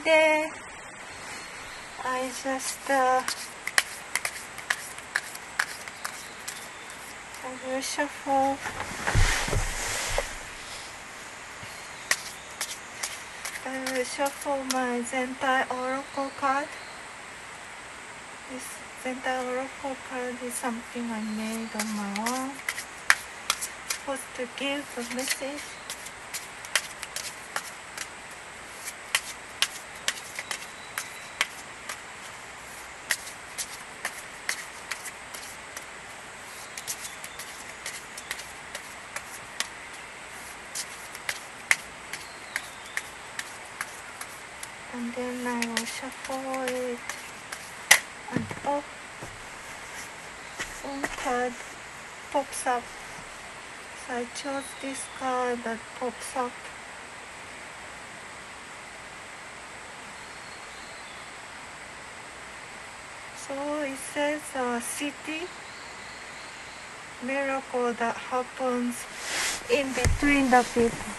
then I just I will shuffle my Zentai Oracle card. This Zentai Oracle card is something I made on my own. Supposed to give a message. And then I will shuffle it, and oh, one card pops up. So I chose this card that pops up. So it says city, miracle that happens in between the people.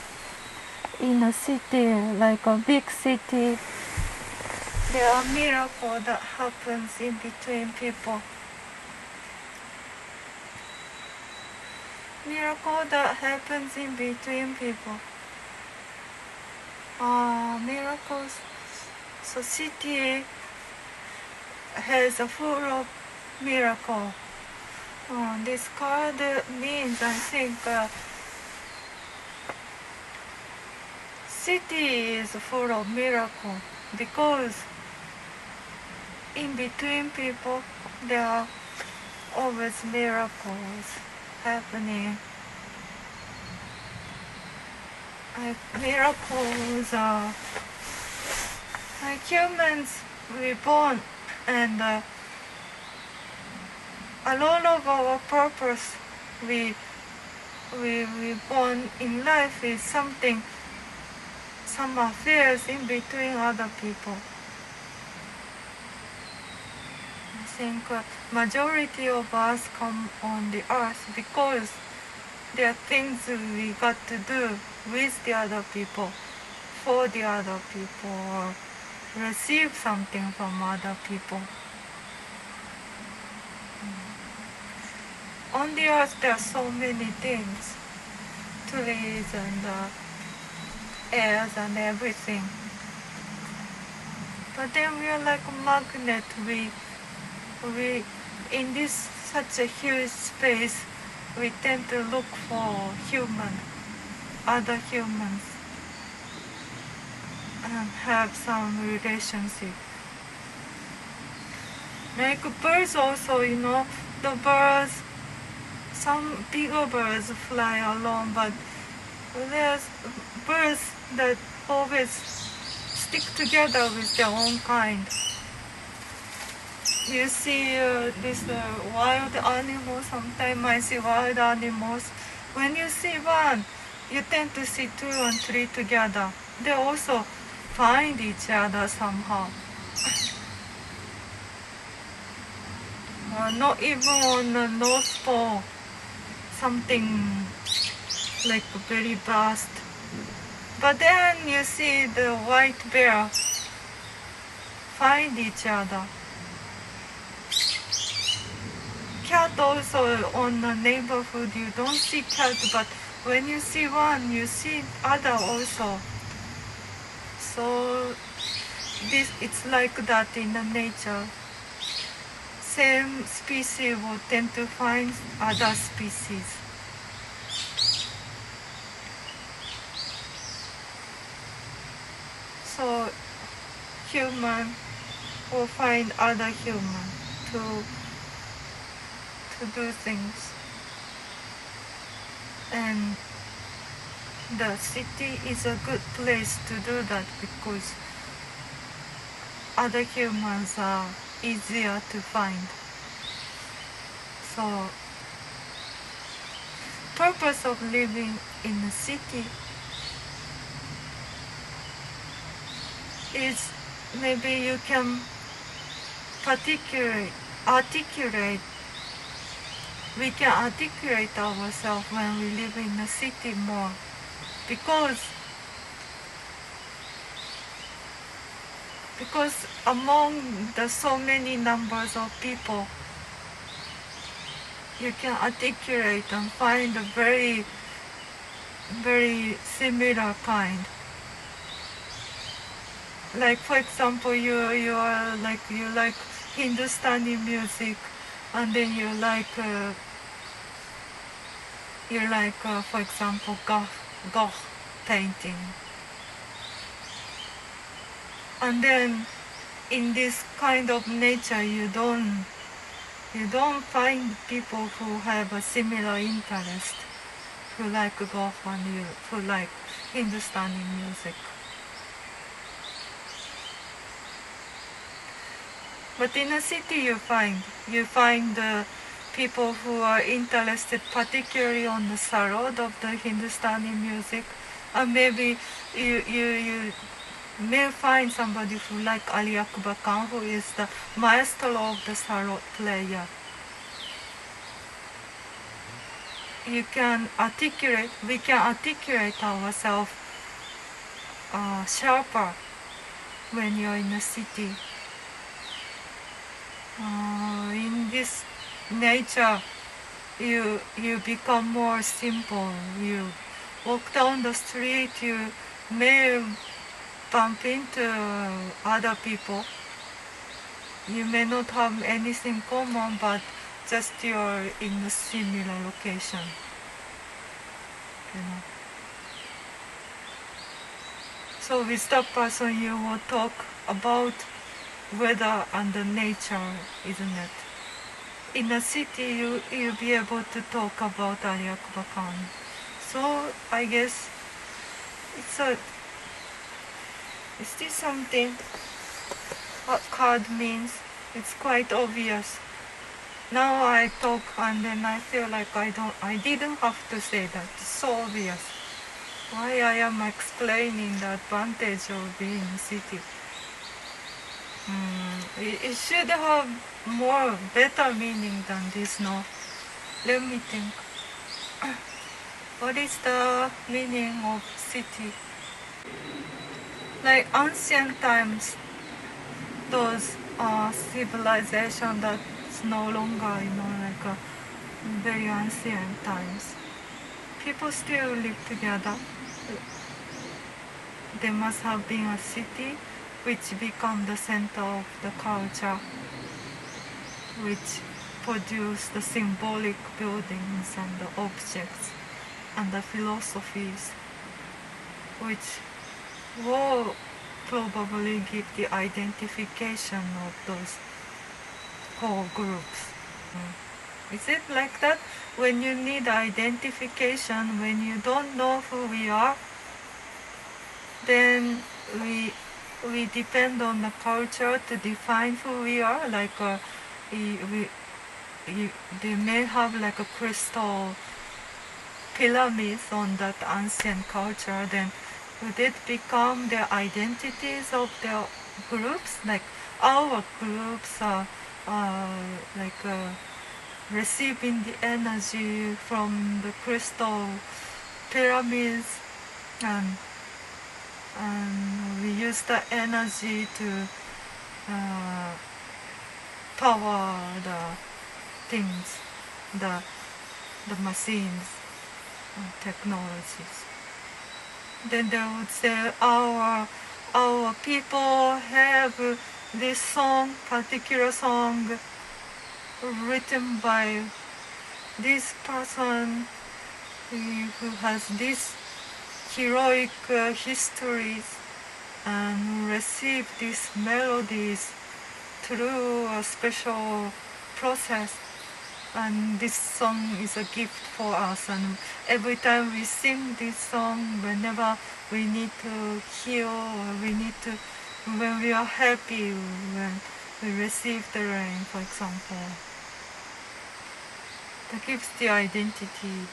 In a city, like a big city, there are miracles that happens in between people. Miracle that happens in between people. Miracles. So city has a full of miracle. This card means, I think, city is full of miracle because in between people there are always miracles happening. Miracles are like humans, we born, and a lot of our purpose we born in life is something, some affairs in between other people. I think majority of us come on the earth because there are things we got to do with the other people, for the other people, or receive something from other people. On the earth there are so many things, trees and airs and everything. But then we are like a magnet. We in this such a huge space, we tend to look for other humans, and have some relationship. Like birds also, the birds, some bigger birds fly alone, but there's birds that always stick together with their own kind. You see this wild animal, sometimes I see wild animals. When you see one, you tend to see two and three together. They also find each other somehow. Not even on the North Pole, something like very vast. But then you see the white bear find each other. Cat also on the neighborhood, you don't see cat, but when you see one, you see other also. So it's like that in the nature. Same species will tend to find other species. So human will find other human to do things. And the city is a good place to do that because other humans are easier to find. So purpose of living in a city is maybe you can articulate. We can articulate ourselves when we live in a city more, because because among the so many numbers of people, you can articulate and find a very, very similar kind. Like for example, you like Hindustani music, and then you like for example Gough painting, and then in this kind of nature you don't find people who have a similar interest, who like Gough and who like Hindustani music. But in a city you find people who are interested particularly on the sarod of the Hindustani music, and maybe you may find somebody who like Ali Akbar Khan, who is the maestro of the sarod player. We can articulate ourselves sharper when you're in a city. In this nature, you become more simple. You walk down the street, you may bump into other people. You may not have anything common, but just you're in a similar location. You know. So with that person, you will talk about weather and the nature, isn't it? In a city, you'll be able to talk about Ali Akbar Khan. So I guess is this something what card means? It's quite obvious. Now I talk and then I feel like I didn't have to say that. It's so obvious. Why I am explaining the advantage of being in city. It should have more better meaning than this, no? Let me think. What is the meaning of city? Like ancient times, those civilization that's no longer, like very ancient times. People still live together. There must have been a city which become the center of the culture, which produce the symbolic buildings and the objects and the philosophies, which will probably give the identification of those whole groups. Is it like that? When you need identification, when you don't know who we are, then we depend on the culture to define who we are. Like they may have like a crystal pyramids on that ancient culture. Then would it become the identities of their groups? Like our groups are receiving the energy from the crystal pyramids, and we use the energy to power the things, the machines, technologies. Then they would say our people have this song, particular song, written by this person who has this heroic histories, and receive these melodies through a special process, and this song is a gift for us, and every time we sing this song, whenever we need to heal, or when we are happy, when we receive the rain, for example, that gives the identity.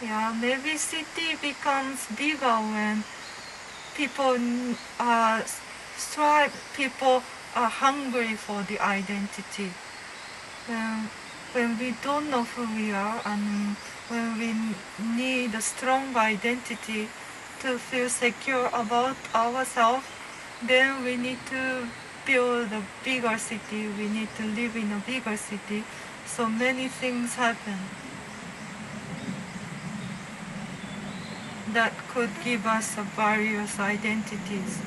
Yeah, maybe city becomes bigger when people people are hungry for the identity. When we don't know who we are, and when we need a strong identity to feel secure about ourselves, then we need to build a bigger city, we need to live in a bigger city. So many things happen that could give us various identities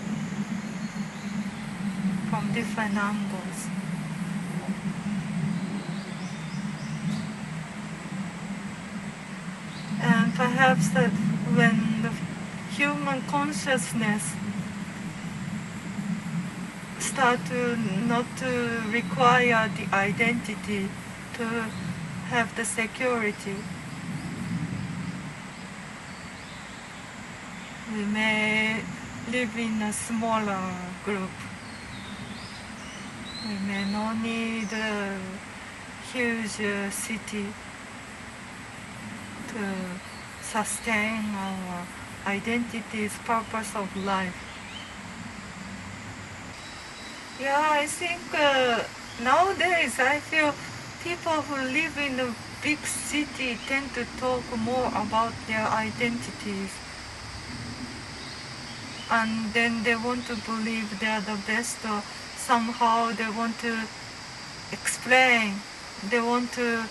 from different angles. And perhaps that when the human consciousness start to not to require the identity to have the security, we may live in a smaller group. We may not need a huge city to sustain our identity's purpose of life. Yeah, I think nowadays I feel people who live in a big city tend to talk more about their identities, and then they want to believe they are the best, or somehow they want to explain, they want to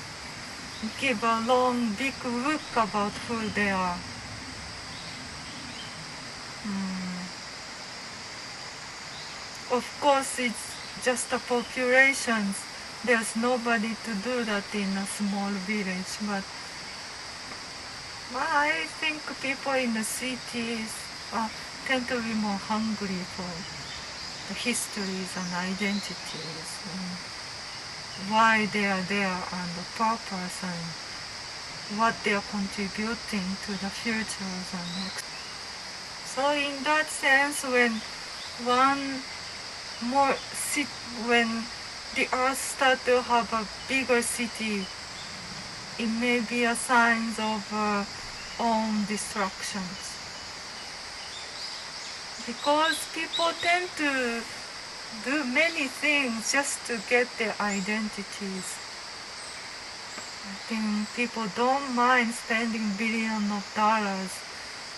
give a long big book about who they are. Of course it's just the populations, there's nobody to do that in a small village, but I think people in the cities tend to be more hungry for the histories and identities, and why they are there, and the purpose, and what they are contributing to the futures and next. So in that sense, when one more when the earth start to have a bigger city, it may be a sign of own destructions, because people tend to do many things just to get their identities. I think people don't mind spending billions of dollars,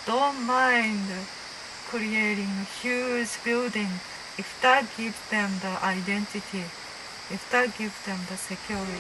don't mind creating a huge building if that gives them the identity, if that gives them the security.